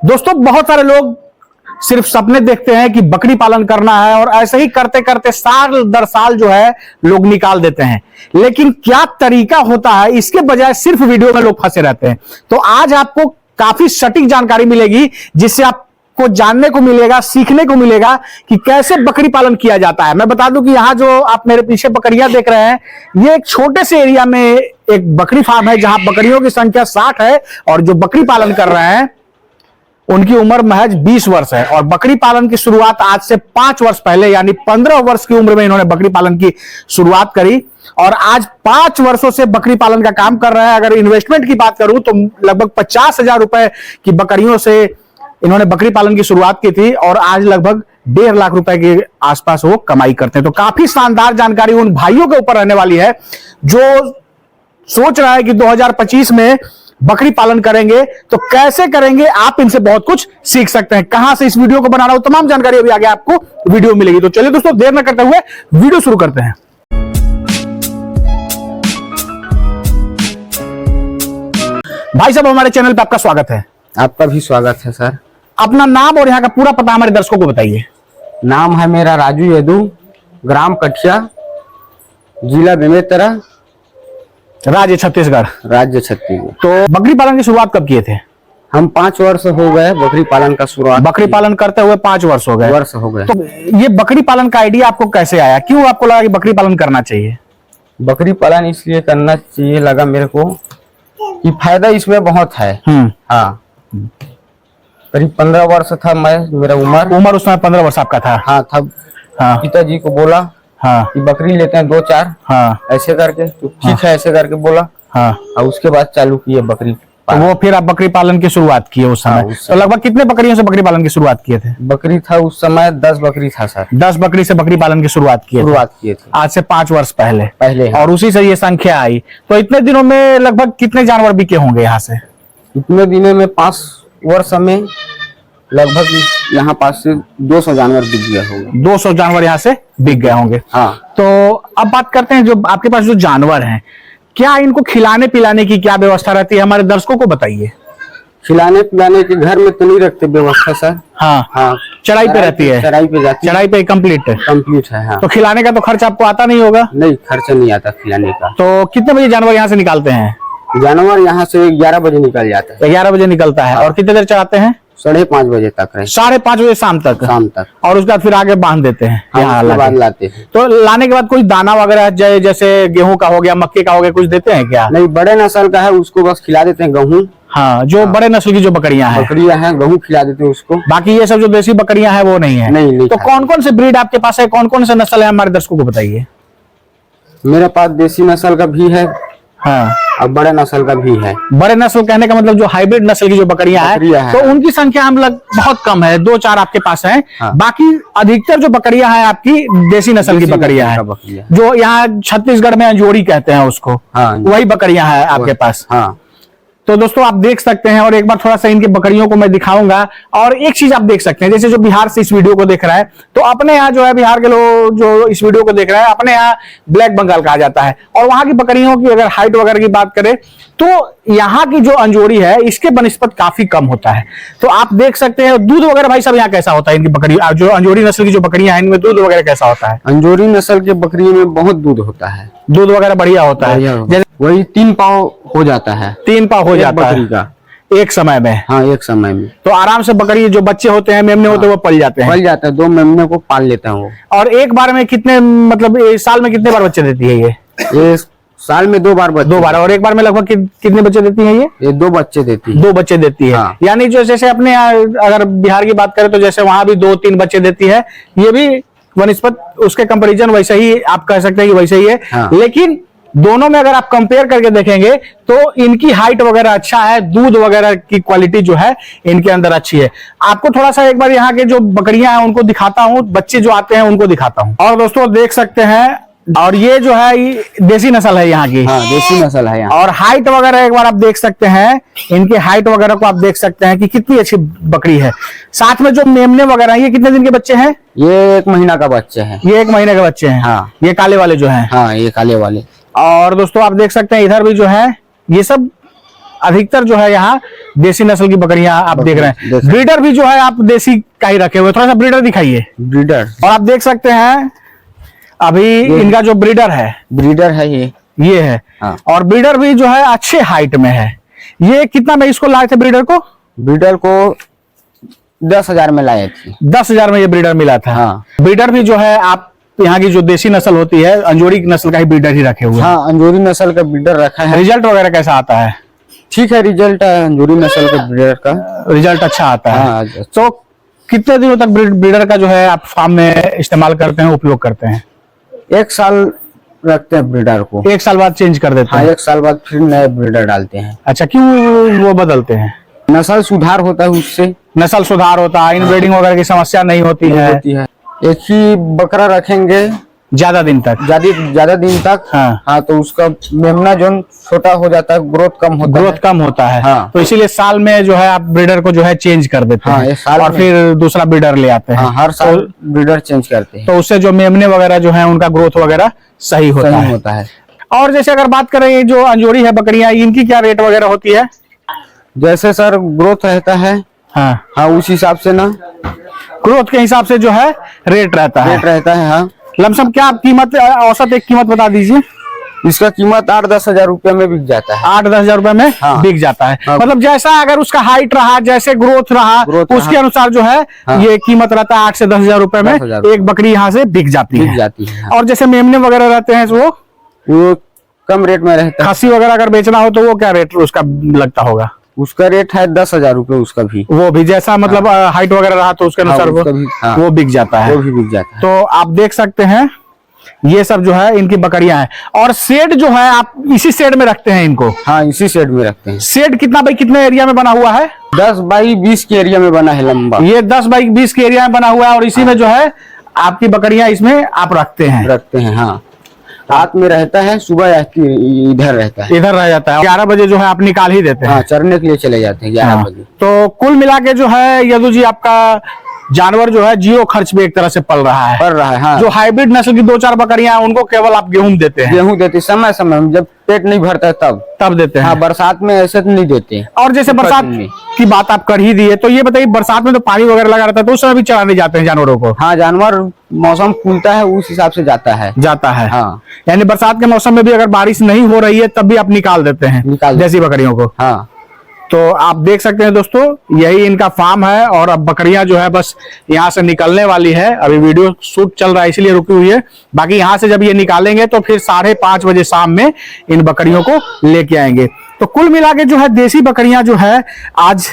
दोस्तों बहुत सारे लोग सिर्फ सपने देखते हैं कि बकरी पालन करना है और ऐसे ही करते करते साल दर साल जो है लोग निकाल देते हैं, लेकिन क्या तरीका होता है इसके बजाय सिर्फ वीडियो में लोग फंसे रहते हैं। तो आज आपको काफी सटीक जानकारी मिलेगी जिससे आपको जानने को मिलेगा, सीखने को मिलेगा कि कैसे बकरी पालन किया जाता है। मैं बता दूं कि यहाँ जो आप मेरे पीछे बकरियां देख रहे हैं, ये एक छोटे से एरिया में एक बकरी फार्म है जहां बकरियों की संख्या 60 है और जो बकरी पालन कर रहे हैं उनकी उम्र महज 20 वर्ष है। और बकरी पालन की शुरुआत आज से 5 वर्ष पहले यानी 15 वर्ष की उम्र में इन्होंने बकरी पालन की शुरुआत करी और आज 5 वर्षों से बकरी पालन का काम कर रहे हैं। अगर इन्वेस्टमेंट की बात करूं तो लगभग 50,000 रुपए की बकरियों से इन्होंने बकरी पालन की शुरुआत की थी और आज लगभग 1.5 लाख रुपए के आसपास वो कमाई करते हैं। तो काफी शानदार जानकारी उन भाइयों के ऊपर रहने वाली है जो सोच रहा है कि 2025 में बकरी पालन करेंगे तो कैसे करेंगे। आप इनसे बहुत कुछ सीख सकते हैं। कहां से इस वीडियो को बना रहा हूं तमाम जानकारी अभी आगे आपको वीडियो मिलेगी। तो चलिए दोस्तों देर न करते हुए वीडियो शुरू करते हैं। भाई साहब हमारे चैनल पे आपका स्वागत है। आपका भी स्वागत है सर। अपना नाम और यहाँ का पूरा पता हमारे दर्शकों को बताइए। नाम है मेरा राजू यदू, ग्राम कठिया, जिला बेमेतरा, राज्य छत्तीसगढ़। राज्य छत्तीसगढ़। तो बकरी पालन की शुरुआत कब किए थे? हम 5 वर्ष हो गए बकरी पालन का शुरुआत। बकरी पालन करते हुए 5 वर्ष हो गए। तो ये बकरी पालन का आइडिया आपको कैसे आया? क्यों आपको लगा कि बकरी पालन करना चाहिए? बकरी पालन इसलिए करना चाहिए लगा मेरे को कि फायदा इसमें बहुत है। हाँ, करीब 15 वर्ष था मेरा उम्र उस समय 15 वर्ष आपका था? हाँ था। हाँ। पिताजी को बोला हाँ कि बकरी लेते हैं 2-4। हाँ ऐसे करके तो ठीक है, ऐसे करके बोला। हाँ। और उसके बाद चालू किए बकरी तो वो फिर आप बकरी पालन की शुरुआत किए उस समय। तो लगभग कितने बकरियों से बकरी पालन की शुरुआत किए थे? बकरी था उस समय 10 बकरी था सर। 10 बकरी से बकरी पालन की शुरुआत किए थे आज से 5 वर्ष पहले। हाँ। और उसी से ये संख्या आई। तो इतने दिनों में लगभग कितने जानवर बिके होंगे यहाँ से? इतने दिनों में 5 वर्ष में लगभग यहाँ पास से 200 जानवर बिक गए होंगे। 200 जानवर यहाँ से बिक गए होंगे। हाँ। तो अब बात करते हैं, जो आपके पास जो जानवर हैं, क्या इनको खिलाने पिलाने की क्या व्यवस्था रहती है? हमारे दर्शकों को बताइए। खिलाने पिलाने के घर में तो नहीं रखते व्यवस्था सर। हाँ हाँ, चढ़ाई पे रहती है। चढ़ाई पे जाती है। चढ़ाई पे कंप्लीट है। हाँ। तो खिलाने का तो खर्च आपको आता नहीं होगा? नहीं, खर्चा नहीं आता खिलाने का। तो कितने बजे जानवर यहाँ से निकालते हैं? जानवर यहाँ से 11 बजे निकल जाता है। 11 बजे निकलता है। और कितने देर चढ़ाते हैं? 5:30 बजे तक है। 5:30 बजे शाम तक। और उसके बाद फिर आगे बांध देते हैं। यहाँ लाते हैं। तो लाने के बाद कोई दाना वगैरह जैसे गेहूं का हो गया, मक्के का हो गया, कुछ देते हैं क्या? नहीं, बड़े नस्ल का है उसको बस खिला देते हैं गेहूं। हाँ, जो बड़े नस्ल की जो बकरियां हैं गेहूं खिला देते हैं उसको। बाकी ये सब जो देसी बकरियां हैं वो नहीं है। नहीं। तो कौन कौन से ब्रीड आपके पास है? कौन कौन से नस्ल है? हमारे दर्शकों को बताइए। मेरे पास देसी नस्ल का भी है। हाँ। और बड़े नस्ल का भी है। बड़े नस्ल कहने का मतलब जो हाइब्रिड नस्ल की जो बकरियां हैं, तो उनकी संख्या हम लोग बहुत कम है, 2-4 आपके पास हैं। हाँ। बाकी अधिकतर जो बकरियां हैं आपकी देसी नस्ल की बकरियां हैं, जो यहाँ छत्तीसगढ़ में अंजोरी कहते हैं उसको। हाँ। वही बकरियां हैं आपके पास। हाँ। तो दोस्तों आप देख सकते हैं और एक बार थोड़ा सा इनके बकरियों को मैं दिखाऊंगा। और एक चीज आप देख सकते हैं, जैसे जो बिहार से इस वीडियो को देख रहा है, तो अपने यहाँ जो है बिहार के लोग जो इस वीडियो को देख रहे हैं, अपने यहाँ ब्लैक बंगाल कहा जाता है। और वहां की बकरियों की अगर हाइट वगैरह की बात करें तो यहाँ की जो अंजोरी है इसके बनिस्पत काफी कम होता है। तो आप देख सकते हैं दूध वगैरह भाई साहब यहाँ कैसा होता है? इनकी बकरी जो अंजोरी नस्ल की जो बकरियां हैं इनमें दूध वगैरह कैसा होता है? अंजोरी नस्ल की बकरियों में बहुत दूध होता है। दूध वगैरह बढ़िया होता है। जैसे वही 3 पाव हो जाता है। 3 पाव हो जाता है बकरी का एक समय में। हाँ, एक समय में। तो आराम से बकरी जो बच्चे होते हैं, मेमने होते हैं, वो पल जाते हैं। 2 मेमने को पाल लेता है वो। और एक बार में कितने, मतलब साल में कितने बार बच्चे देती है ये साल में 2 बार बच्चे। 2 बार। और एक बार में लगभग कितने बच्चे देती है ये 2 बच्चे देती है। 2 बच्चे देती है। हाँ। यानी जो जैसे अपने अगर बिहार की बात करें तो जैसे वहां भी 2-3 बच्चे देती है, ये भी वनिस्पत उसके कंपैरिजन वैसे ही आप कह सकते हैं कि वैसे ही है। हाँ। लेकिन दोनों में अगर आप कंपेयर करके देखेंगे तो इनकी हाइट वगैरह अच्छा है, दूध वगैरह की क्वालिटी जो है इनके अंदर अच्छी है। आपको थोड़ा सा एक बार यहाँ के जो बकरियां हैं उनको दिखाता हूँ, बच्चे जो आते हैं उनको दिखाता हूँ। और दोस्तों देख सकते हैं, और ये जो है ये देसी नस्ल है यहाँ की। हाँ, देसी नस्ल है यहाँ। और हाइट वगैरह एक बार आप देख सकते हैं, इनके हाइट वगैरह को आप देख सकते हैं कि कितनी अच्छी बकरी है। साथ में जो मेमने वगैरह ये कितने दिन के बच्चे हैं? ये 1 महीना का बच्चे हैं। ये 1 महीने के बच्चे हैं। हाँ। ये काले वाले जो हैं। हाँ, ये काले वाले। और दोस्तों आप देख सकते हैं इधर भी जो है ये सब अधिकतर जो है यहाँ देसी नस्ल की बकरियां आप देख रहे हैं। ब्रीडर भी जो है आप देसी का ही रखे हुए, थोड़ा सा ब्रीडर दिखाइए। ब्रीडर, और आप देख सकते हैं अभी इनका जो ब्रीडर है ये है। हाँ। और ब्रीडर भी जो है अच्छे हाइट में है। ये कितना में इसको लाए थे ब्रीडर को? ब्रीडर को 10,000 में लाए थे। 10,000 में ये ब्रीडर मिला था। हाँ। ब्रीडर भी जो है आप यहाँ की जो देसी नस्ल होती है अंजोरी नस्ल का ही ब्रीडर ही रखे हुए हैं। हाँ, अंजोरी नस्ल का ब्रीडर रखा है। रिजल्ट वगैरह कैसा आता है? ठीक है, रिजल्ट अंजोरी नस्ल के ब्रीडर का रिजल्ट अच्छा आता है। हाँ। तो कितने दिनों तक ब्रीडर का जो है आप फार्म में इस्तेमाल करते हैं, उपयोग करते हैं? 1 साल रखते हैं ब्रीडर को। 1 साल बाद चेंज कर देते हाँ, हैं? 1 साल बाद फिर नए ब्रीडर डालते हैं। अच्छा, क्यों वो बदलते हैं? नस्ल सुधार होता है उससे। नस्ल सुधार होता है, इनब्रीडिंग वगैरह की समस्या नहीं होती है। एक ही बकरा रखेंगे ज्यादा दिन तक। ज्यादा दिन तक। हाँ। तो उसका मेमना जो छोटा हो जाता है, ग्रोथ कम होता है। हाँ। तो इसीलिए साल में जो है आप ब्रीडर को जो है चेंज कर देते हाँ, हैं साल और फिर दूसरा ब्रीडर ले आते हैं। हाँ, हर साल ब्रीडर चेंज करते हैं। तो उससे जो मेमने वगैरह जो है उनका ग्रोथ वगैरह सही होता है। और जैसे अगर बात करें ये जो अंजोरी है बकरियां, इनकी क्या रेट वगैरह होती है? जैसे सर ग्रोथ रहता है। हाँ, उस हिसाब से ना ग्रोथ के हिसाब से जो है रेट रहता है। हाँ। लमसम क्या आप कीमत, औसत एक कीमत बता दीजिए। इसका कीमत 8-10 हजार रुपये में बिक जाता है। 8-10 हजार रुपए में बिक जाता है। हाँ। मतलब जैसा अगर उसका हाइट रहा, जैसे ग्रोथ रहा उसके अनुसार जो है ये कीमत रहता है 8 से 10 हजार रुपए में एक बकरी यहाँ से बिक जाती है। और जैसे मेमने वगैरह रहते हैं वो कम रेट में रहता है। खस्सी वगैरह अगर बेचना हो तो वो क्या रेट उसका लगता होगा? उसका रेट है 10,000 रुपये। उसका भी वो भी जैसा मतलब हाइट वगैरह रहा तो उसके अनुसार वो बिक जाता है। वो भी बिक जाता है। तो आप देख सकते हैं ये सब जो है इनकी बकरियां हैं। और शेड जो है आप इसी शेड में रखते हैं इनको? हाँ, इसी शेड में रखते हैं। शेड कितना बाई कितने एरिया में बना हुआ है? 10 बाई 20 के एरिया में बना है लंबा। ये 10 बाई 20 के एरिया में बना हुआ है और इसी में जो है आपकी बकरियां इसमें आप रखते हैं। हाँ, रात में रहता है, सुबह इधर रहता है। इधर रह जाता है। 11 बजे जो है आप निकाल ही देते हैं? हाँ, चरने के लिए चले जाते हैं 11 बजे। तो कुल मिला के जो है यदु जी आपका जानवर जो है 0 खर्च में एक तरह से पल रहा है। हाँ। जो हाइब्रिड नस्ल की 2-4 बकरियां हैं उनको केवल आप गेहूं देते हैं? समय जब पेट नहीं भरता है तब देते हैं। हाँ, बरसात में ऐसे तो नहीं देते। और जैसे बरसात की बात आप कर ही दिए तो ये बताइए, बरसात में तो पानी वगैरह लगा रहता है तो उस समय भी चराने जाते हैं जानवरों को? हाँ, जानवर मौसम खुलता है उस हिसाब से जाता है। हाँ। यानी बरसात के मौसम में भी अगर बारिश नहीं हो रही है तब भी आप निकाल देते हैं देसी बकरियों को? हाँ। तो आप देख सकते हैं दोस्तों, यही इनका फार्म है और अब बकरियां जो है बस यहाँ से निकलने वाली है। अभी वीडियो शूट चल रहा है इसलिए रुकी हुई है। बाकी यहाँ से जब ये निकालेंगे तो फिर 5:30 बजे शाम में इन बकरियों को लेके आएंगे। तो कुल मिला के जो है देसी बकरियां जो है आज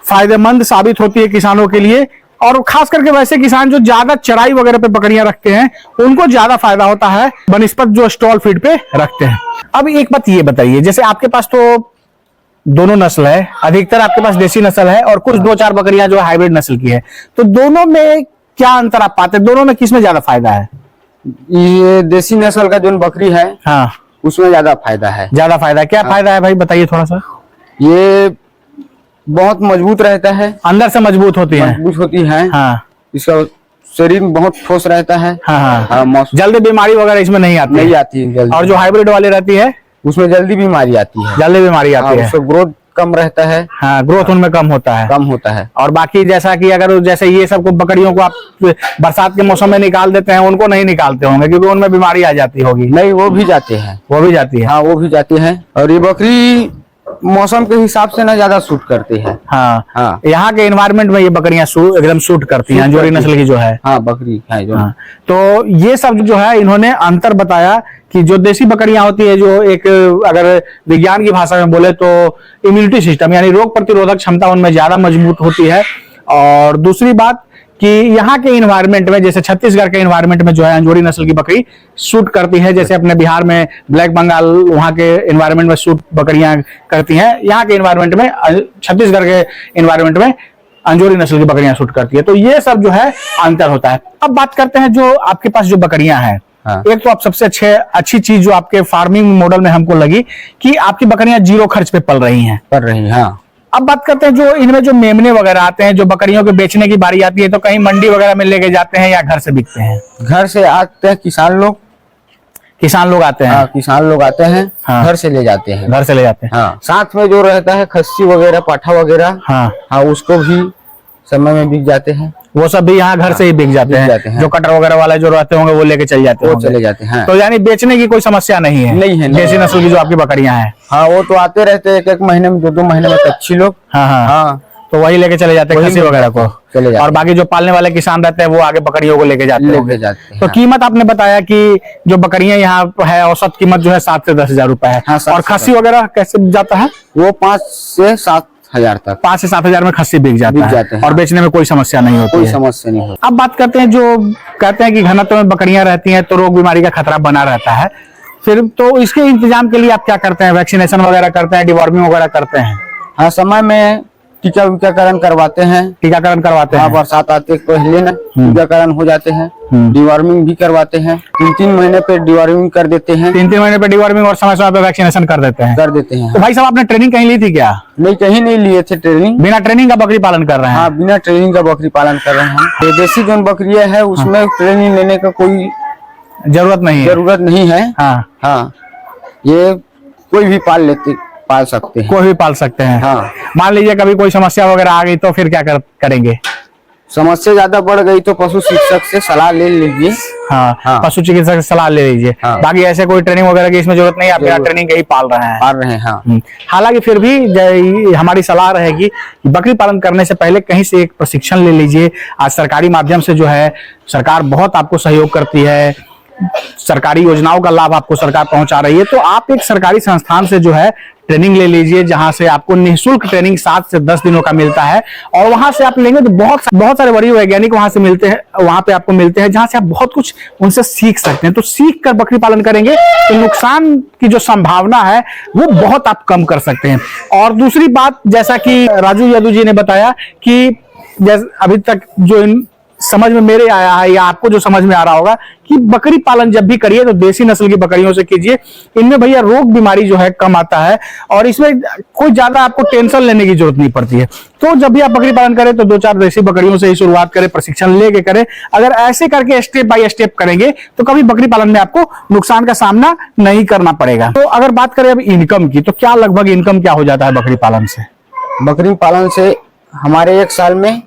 फायदेमंद साबित होती है किसानों के लिए। और खास करके वैसे किसान जो ज्यादा चराई वगैरह पे बकरियां रखते हैं उनको ज्यादा फायदा होता है बनिस्पत जो स्टॉल फीड पे रखते हैं। अब एक बात ये बताइए, जैसे आपके पास तो दोनों नस्ल है, अधिकतर आपके पास देसी नस्ल है और कुछ 2-4 बकरियां जो हाइब्रिड नस्ल की है, तो दोनों में क्या अंतर आप पाते हैं? दोनों में किसमें ज्यादा फायदा है? ये देसी नस्ल का जो बकरी है हाँ, उसमें ज्यादा फायदा है। ज्यादा फायदा है? क्या फायदा है भाई बताइए थोड़ा सा। ये बहुत मजबूत रहता है, अंदर से मजबूत होती है। हाँ। इसका शरीर बहुत ठोस रहता है। हाँ। जल्दी बीमारी वगैरह इसमें नहीं आती जल्दी। और जो हाइब्रिड वाली रहती है उसमें जल्दी बीमारी आती है। उसका ग्रोथ कम रहता है। हाँ, ग्रोथ उनमें कम होता है। और बाकी जैसा कि अगर जैसे ये सब बकरियों को आप बरसात के मौसम में निकाल देते हैं, उनको नहीं निकालते होंगे क्योंकि उनमें बीमारी आ जाती होगी? नहीं, वो भी जाती है। हाँ, वो भी जाती है। और ये बकरी मौसम के हिसाब से ना ज्यादा सूट करती है। हाँ। यहाँ के एनवायरनमेंट में ये बकरियां एकदम सूट करती हैं, अंजोरी नस्ल की जो है। हाँ, बकरी है जो। हाँ। तो ये सब जो है इन्होंने अंतर बताया कि जो देसी बकरियां होती है जो एक अगर विज्ञान की भाषा में बोले तो इम्यूनिटी सिस्टम यानी रोग प्रतिरोधक क्षमता उनमें ज्यादा मजबूत होती है। और दूसरी बात कि यहाँ के इन्वायरमेंट में, जैसे छत्तीसगढ़ के इन्वायरमेंट में जो है अंजोरी नस्ल की बकरी सूट करती है, जैसे अपने बिहार में ब्लैक बंगाल वहाँ के इन्वायरमेंट में सूट बकरियां करती हैं, यहाँ के इन्वायरमेंट में, छत्तीसगढ़ के इन्वायरमेंट में अंजोरी नस्ल की बकरियां सूट करती है। तो ये सब जो है अंतर होता है। अब बात करते हैं जो आपके पास जो बकरियां हैं। हाँ। एक तो आप सबसे अच्छी चीज जो आपके फार्मिंग मॉडल में हमको लगी कि आपकी बकरियां 0 खर्च पे पल रही हैं। हाँ। अब बात करते हैं जो इनमें जो मेमने वगैरह आते हैं, जो बकरियों के बेचने की बारी आती है तो कहीं मंडी वगैरह में लेके जाते हैं या घर से बिकते हैं? घर से आते हैं किसान लोग। किसान लोग आते हैं? हाँ, किसान लोग आते हैं, हाँ। घर से ले जाते हैं। घर से ले जाते हैं? हाँ, साथ में जो रहता है खस्सी वगैरह, पाठा वगैरह, हाँ हाँ, उसको भी समय में बिक जाते हैं। वो सब भी यहाँ घर से ही बिक जाते बिक हैं? जाते हैं। जो कटर वगैरह वाले जो रहते होंगे वो लेके चले जाते वो होंगे? चले जाते हैं। तो यानी बेचने की कोई समस्या नहीं है? नहीं है, नहीं देसी है। नस्ल की जो आपकी बकरियां हैं? हाँ, वो तो आते रहते हैं, एक महीने में, 2 महीने में कच्ची लोग। हाँ हाँ हाँ, तो वही लेके चले जाते हैं वही खस्सी लेके वगैरह को? चले जाते हैं। और बाकी जो पालने वाले किसान रहते हैं वो आगे बकरियों को लेके जाते लेके होंगे? जाते हैं। तो हाँ। कीमत आपने बताया कि जो बकरियां यहाँ है औसत कीमत जो है 7 से 10 हजार रुपए है। हाँ, 7 और से खस्सी वगैरह कैसे जाता है? वो 5 से 7 हजार तक 5 से 7 हजार में खस्सी बिक जाता बिक है। जाते हैं। और बेचने में कोई समस्या नहीं होती कोई है? समस्या नहीं होती। अब बात करते हैं, जो कहते हैं कि घनत्व में बकरियां रहती हैं तो रोग बीमारी का खतरा बना रहता है, फिर तो इसके इंतजाम के लिए आप क्या करते हैं? वैक्सीनेशन वगैरह करते हैं, डिवॉर्मिंग वगैरह करते हैं? हाँ, समय में टीकाकरण करवाते हैं। टीकाकरण करवाते हाँ, हैं? बरसात आते पहले ना टीकाकरण हो जाते हैं। डिवॉर्मिंग भी करवाते हैं, 3-3 महीने पे डिवॉर्मिंग कर देते हैं। 3-3 महीने पे डिवॉर्मिंग और समय समय पे वैक्सीनेशन कर देते हैं? कर देते हैं। तो भाई साहब आपने ट्रेनिंग कहीं ली थी क्या? नहीं, कहीं नहीं लिए थे ट्रेनिंग। बिना ट्रेनिंग का बकरी पालन कर रहे हैं? हाँ, बिना ट्रेनिंग का बकरी पालन कर रहे हैं। ये देसी जो बकरियां है उसमें ट्रेनिंग लेने का कोई जरूरत नहीं है? जरूरत नहीं है। हाँ, हाँ, ये कोई भी पाल सकते हैं। कोई भी पाल सकते हैं? हाँ। मान लीजिए कभी कोई समस्या वगैरह आ गई तो फिर क्या करेंगे? समस्या ज्यादा बढ़ गई तो पशु चिकित्सक से सलाह ले लीजिए। हाँ, हाँ। पशु चिकित्सक से सलाह ले लीजिए। हाँ। बाकी ऐसे कोई ट्रेनिंग वगैरह की इसमें जरूरत नहीं है, आप बिना ट्रेनिंग के ही पाल रहे हैं? पाल रहे हैं। हाँ। हालांकि फिर भी हमारी सलाह रहेगी कि बकरी पालन करने से पहले कहीं से एक प्रशिक्षण ले लीजिए। आज सरकारी माध्यम से जो है सरकार बहुत आपको सहयोग करती है, सरकारी योजनाओं का लाभ आपको सरकार पहुंचा रही है, तो आप एक सरकारी संस्थान से जो है ट्रेनिंग ले लीजिए, जहां से आपको निःशुल्क ट्रेनिंग 7 से 10 दिनों का मिलता है। और वहां से आप लेंगे तो बहुत सारे बड़े वैज्ञानिक वहां से मिलते हैं, वहां पे आपको मिलते हैं, जहां से आप बहुत कुछ उनसे सीख सकते हैं। तो सीख कर बकरी पालन करेंगे तो नुकसान की जो संभावना है वो बहुत आप कम कर सकते हैं। और दूसरी बात, जैसा कि राजू यादव जी ने बताया कि अभी तक जो समझ में मेरे आया है या आपको जो समझ में आ रहा होगा कि बकरी पालन जब भी करिए तो देसी नस्ल की बकरियों से कीजिए। इनमें भैया रोग बीमारी जो है कम आता है और इसमें कोई ज्यादा आपको टेंशन लेने की जरूरत नहीं पड़ती है। तो जब भी आप बकरी पालन करें तो 2-4 देसी बकरियों से ही शुरुआत करें, प्रशिक्षण लेके करें। अगर ऐसे करके स्टेप बाय स्टेप करेंगे तो कभी बकरी पालन में आपको नुकसान का सामना नहीं करना पड़ेगा। तो अगर बात करें अब इनकम की, तो क्या लगभग इनकम क्या हो जाता है बकरी पालन से? बकरी पालन से हमारे 1 साल में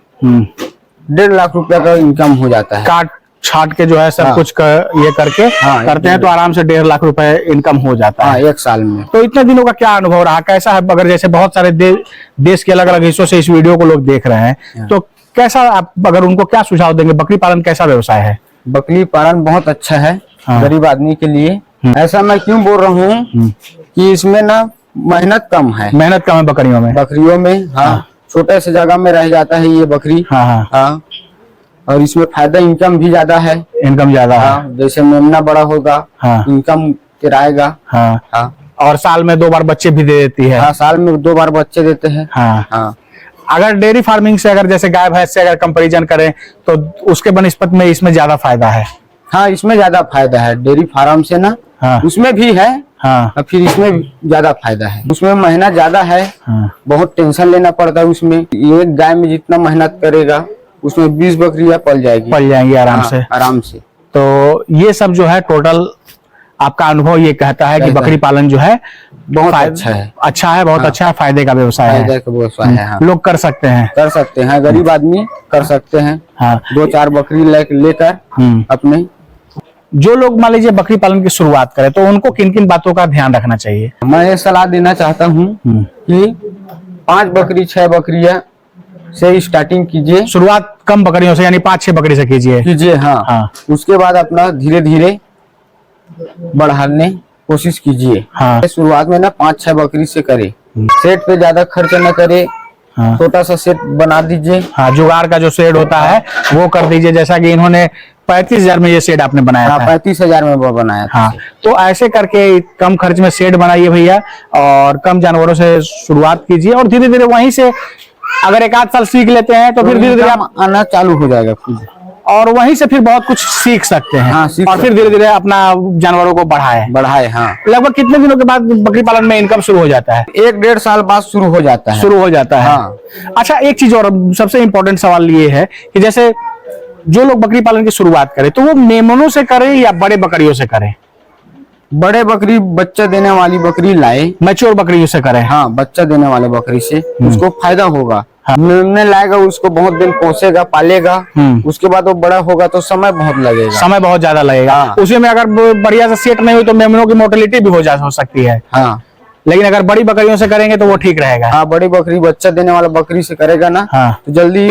1.5 लाख रुपया का इनकम हो जाता है। काट छाट के जो है सब हाँ। कुछ ये करके करते हैं तो आराम से 1.5 लाख रुपए इनकम हो जाता है। 1 साल में। तो इतने दिनों का क्या अनुभव रहा, कैसा है? अगर जैसे बहुत सारे देश के अलग अलग हिस्सों से इस वीडियो को लोग देख रहे हैं तो कैसा, आप अगर उनको क्या सुझाव देंगे? बकरी पालन कैसा व्यवसाय है? बकरी पालन बहुत अच्छा है गरीब आदमी के लिए। ऐसा मैं क्यों बोल रहा हूँ कि इसमें ना मेहनत कम है। मेहनत कम है बकरियों में? हाँ, छोटे से जगह में रह जाता है ये बकरी। हाँ, और इसमें फायदा इनकम भी ज्यादा है। इनकम ज्यादा है? जैसे मेमना बड़ा होगा इनकम किराएगा। हाँ। और साल में 2 बार बच्चे भी दे देती है? हाँ, साल में 2 बार बच्चे देते हैं। हाँ। अगर डेयरी फार्मिंग से, अगर जैसे गाय भैंस से अगर कंपैरिजन करें तो उसके बनिस्पत में इसमें ज्यादा फायदा है? हाँ, इसमें ज्यादा फायदा है डेयरी फार्म से ना। उसमें भी है। हाँ। फिर इसमें ज्यादा फायदा है, उसमें मेहनत ज्यादा है। बहुत टेंशन लेना पड़ता है उसमें। एक गाय में जितना मेहनत करेगा उसमें 20 बकरियां पल जाएंगी आराम से। आराम से। तो ये सब जो है टोटल आपका अनुभव ये कहता है कि बकरी पालन जो है बहुत अच्छा है। बहुत अच्छा है, फायदे का व्यवसाय है। लोग कर सकते हैं, गरीब आदमी कर सकते हैं। 2-4 बकरी लेकर अपने। जो लोग मान लीजिए बकरी पालन की शुरुआत करें तो उनको किन किन बातों का ध्यान रखना चाहिए? मैं ये सलाह देना चाहता हूँ कि 5 बकरी 6 बकरियां से स्टार्टिंग कीजिए। शुरुआत कम बकरियों से, यानी 5-6 बकरी से कीजिए। हाँ। उसके बाद अपना धीरे धीरे बढ़ाने कोशिश कीजिए। शुरुआत में ना 5-6 बकरी से करे। सेट पे ज्यादा खर्च न करे। छोटा सा सेट बना दीजिए। जुगाड़ का जो शेड होता है वो कर दीजिए, जैसा कि इन्होंने 35,000 में ये शेड आपने बनाया था। 35,000 में वो बनाया था। तो ऐसे करके कम खर्च में शेड बनाइए भैया, और कम जानवरों से शुरुआत कीजिए और धीरे धीरे वहीं से अगर 1 आध साल सीख लेते हैं तो फिर धीरे धीरे आना चालू हो जाएगा और वहीं से फिर बहुत कुछ सीख सकते हैं। और फिर धीरे धीरे अपना जानवरों को बढ़ाए। लगभग कितने दिनों के बाद बकरी पालन में इनकम शुरू हो जाता है? 1-1.5 साल बाद शुरू हो जाता है। अच्छा, एक चीज और सबसे इम्पोर्टेंट सवाल ये है कि जैसे जो लोग बकरी पालन की शुरुआत करें तो वो मेमनों से करें या बड़े बकरियों से करें? बड़े बकरी बच्चा देने वाली बकरी लाए, मैच्योर बकरी से करें। हाँ बच्चा देने वाले बकरी से उसको फायदा होगा। मेमने लाएगा, उसको बहुत दिन पोसेगा, पालेगा, उसके बाद वो बड़ा होगा तो समय बहुत लगेगा, समय बहुत ज्यादा लगेगा। हाँ। उसी में अगर बढ़िया से सेट नहीं हुई तो मेमनों की मोर्टेलिटी भी हो सकती है। हाँ लेकिन अगर बड़ी बकरियों से करेंगे तो वो ठीक रहेगा। हाँ, बड़ी बकरी बच्चा देने वाला बकरी से करेगा ना, हाँ। तो जल्दी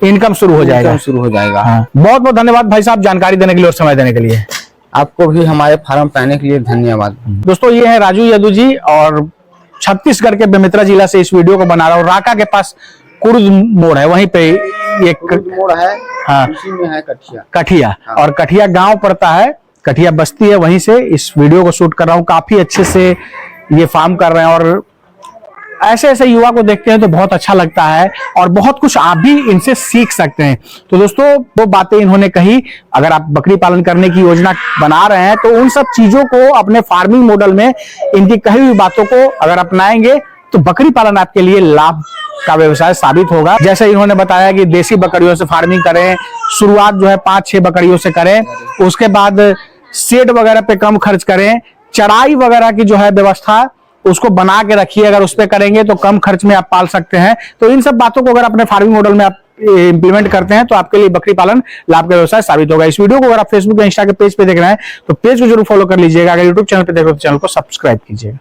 इनकम शुरू हो जाएगा। हाँ। बहुत बहुत धन्यवाद भाई साहब जानकारी देने के लिए और समय देने के लिए। आपको भी हमारे फार्म पे आने के लिए धन्यवाद। दोस्तों ये है राजू यदू जी और छत्तीसगढ़ के बेमेतरा जिला से इस वीडियो को बना रहा हूँ। राका के पास कुर्द मोड़ है, वहीं पे एक मोड़ है, हाँ उसी में है कठिया। कठिया, हाँ। और कठिया गांव पड़ता है, कठिया बस्ती है, वहीं से इस वीडियो को शूट कर रहा हूँ। काफी अच्छे से ये फार्म कर रहे हैं और ऐसे ऐसे युवा को देखते हैं तो बहुत अच्छा लगता है और बहुत कुछ आप भी इनसे सीख सकते हैं। तो दोस्तों वो बातें इन्होंने कही, अगर आप बकरी पालन करने की योजना बना रहे हैं तो उन सब चीजों को अपने फार्मिंग मॉडल में इनकी कही हुई बातों को अगर अपनाएंगे तो बकरी पालन आपके लिए लाभ का व्यवसाय साबित होगा। जैसे इन्होंने बताया कि देसी बकरियों से फार्मिंग करें, शुरुआत जो है 5-6 बकरियों से करें, उसके बाद शेड वगैरह पे कम खर्च करें, चराई वगैरह की जो है व्यवस्था उसको बना के रखिए, अगर उस पे करेंगे तो कम खर्च में आप पाल सकते हैं। तो इन सब बातों को अगर अपने फार्मिंग मॉडल में आप इंप्लीमेंट करते हैं तो आपके लिए बकरी पालन लाभ का व्यवसाय साबित होगा। इस वीडियो को अगर आप फेसबुक या इंस्टा के पेज पे देख रहे हैं तो पेज को जरूर फॉलो कर लीजिएगा। अगर यूट्यूब चैनल पे देख रहे हो तो चैनल को सब्सक्राइब कीजिएगा।